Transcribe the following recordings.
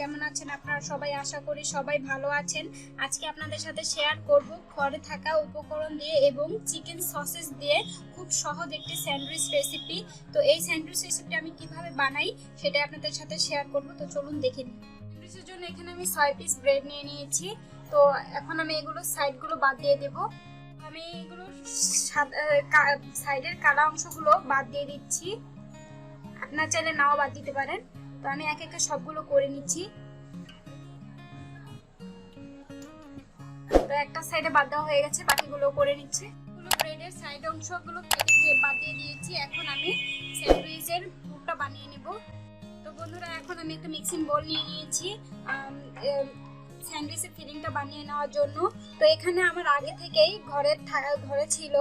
কেমন আছেন আপনারা সবাই? আশা করি সবাই ভালো আছেন। আজকে আপনাদের সাথে শেয়ার করব ঘরে থাকা উপকরণ দিয়ে এবং চিকেন সসেস দিয়ে খুব সহজ একটি স্যান্ডউইচ রেসিপি। তো এই স্যান্ডউইচ রেসিপিটা আমি কিভাবে বানাই সেটা আপনাদের সাথে শেয়ার করব। তো চলুন দেখে নিই। স্যান্ডউইচের জন্য এখানে আমি 6 পিস ব্রেড নিয়ে নিয়েছি। তো এখন আমি এগুলো সাইডগুলো বাদ দিয়ে দেব। আমি এগুলো সাইডের কালো অংশগুলো বাদ দিয়ে দিচ্ছি। আপনারা চাইলে নাও বাদ দিতে পারেন। তো আমি এক একে সবগুলো করে নিচ্ছি। তো একটা সাইডে বাদ দেওয়া হয়ে গেছে, বাকিগুলো করে নিচ্ছি। ব্রেডের সাইড অংশগুলো কেটে বাদ দিয়ে দিয়েছি। এখন আমি স্যান্ডউইচের পুরটা বানিয়ে নেব। তো বন্ধুরা, এখন আমি একটা মিক্সিং বোল নিয়ে নিয়েছি স্যান্ডউইচের ফিলিংটা বানিয়ে নেওয়ার জন্য। তো এখানে আমার আগে থেকেই ঘরে ছিল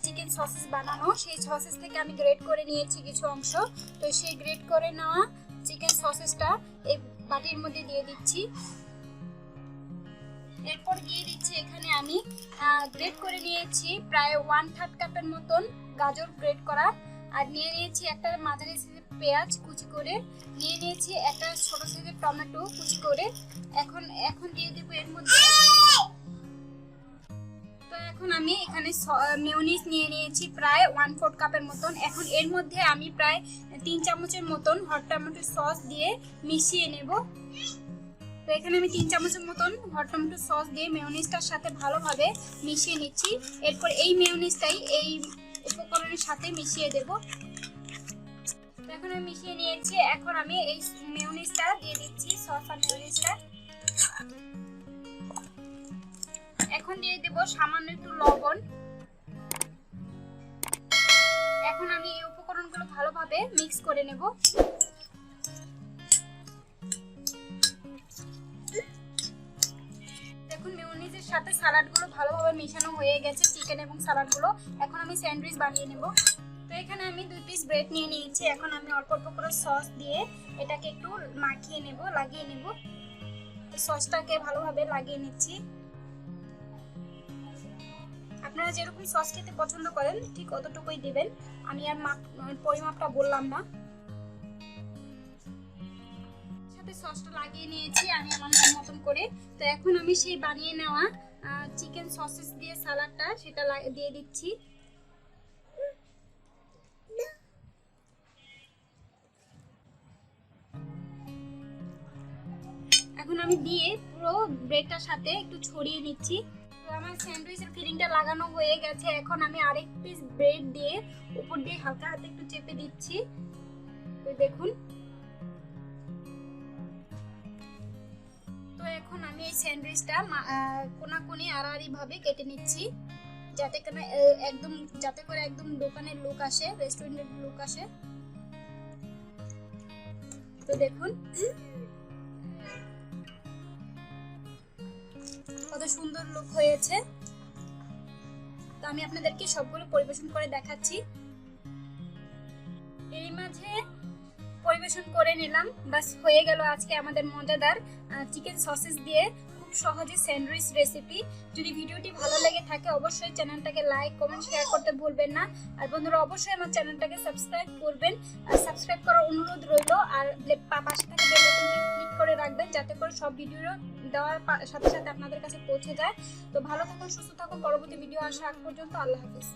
চিকেন সসেস বানানো। সেই সসেস থেকে আমি গ্রেট করে নিয়েছি কিছু অংশ। তো সেই গ্রেট করে নেওয়া চিকেন সসেসটা এই বাটির মধ্যে দিয়ে দিচ্ছি। এরপর দিয়ে দিচ্ছি এখানে আমি গ্রেট করে নিয়েছি প্রায় 1/3 কাপের মতন গাজর গ্রেট করা, আর নিয়ে নিয়েছি একটা মাঝারি সাইজের পেঁয়াজ কুচি করে, নিয়ে নিয়েছি একটা ছোট সাইজের টমেটো কুচি করে। এখন দিয়ে দেব এর মধ্যে। তো এখন আমি এখানে মেয়োনিজ নিয়ে নিয়েছি প্রায় 1/4 কাপের মতন। এখন এর মধ্যে আমি প্রায় 3 চামচের মতন হট টমেটো সস দিয়ে মিশিয়ে নেব। তো এখানে আমি 3 চামচের মতন হট টমেটো সস দিয়ে মেয়োনিজটার সাথে ভালোভাবে মিশিয়ে নিচ্ছি। এরপর এই মেয়োনিজটাই এই উপকরণের সাথে মিশিয়ে দেব। তো এখন আমি মিশিয়ে নিয়েছি। এখন আমি এই মেয়োনিজটা দিয়ে দিচ্ছি, সস আর মেয়োনিজটা। এখন দিয়ে দেব সামান্য একটু লবণ। এখন আমি এই উপকরণগুলো ভালোভাবে মিক্স করে নেব। দেখুন, মেয়োনিজের সাথে সালাডগুলো ভালোভাবে মেশানো হয়ে গেছে, চিকেন এবং সালাডগুলো। এখন আমি স্যান্ডউইচ বানিয়ে নেব। তো এখানে আমি 2 পিস ব্রেড নিয়ে নিয়েছি। এখন আমি অল্প অল্প করে সস দিয়ে এটাকে একটু মাখিয়ে নেব, লাগিয়ে নেব। সসটাকে ভালোভাবে লাগিয়ে নিচ্ছি। আপনারা যেরকম সস খেতে পছন্দ করেন ঠিক অতটুকুই দিবেন। আমি আর পরিমাপটা বললাম না। সাথে সসটা লাগিয়ে নিয়েছি আমি আমার মতন করে। তো এখন আমি সেই বানিয়ে নেওয়া চিকেন সসেস দিয়ে সালাডটা সেটা দিয়ে দিচ্ছি। এখন আমি দিয়ে পুরো ব্রেডটার সাথে একটু ছড়িয়ে নিচ্ছি। তো আমার স্যান্ডউইচের ফিলিংটা লাগানো হয়ে গেছে। এখন আমি আরেক পিস ব্রেড দিয়ে উপর দিয়ে হালকা হাতে একটু চেপে দিচ্ছি। তো দেখুন। তো এখন আমি এই স্যান্ডউইচটা কোনাকুনি আড়াআড়ি ভাবে কেটে নিচ্ছি, যাতে করে একদম দোকানের লুক আসে, রেস্টুরেন্টের লুক আসে। তো দেখুন কত সুন্দর লুক হয়েছে। তো আমি আপনাদেরকে সবগুলো পরিবেশন করে দেখাচ্ছি। এর মাঝে পরিবেশন করে নিলাম। বাস হয়ে গেল আজকে আমাদের মজাদার চিকেন সসেস দিয়ে খুব সহজে স্যান্ডউইচ রেসিপি। যদি ভিডিওটি ভালো লেগে থাকে অবশ্যই চ্যানেলটাকে লাইক, কমেন্ট, শেয়ার করতে ভুলবেন না। আর বন্ধুরা, অবশ্যই আমার চ্যানেলটাকে সাবস্ক্রাইব করবেন। আর সাবস্ক্রাইব করার অনুরোধ রইল। আর পাশে থাকা বেল আইকনটি ক্লিক করে রাখবেন, যাতে করে সব ভিডিও দেওয়ার সাথে সাথে আপনাদের কাছে পৌঁছে যায়। তো ভালো থাকুন, সুস্থ থাকুন। পরবর্তী ভিডিও আসা আগ পর্যন্ত আল্লাহ হাফেজ।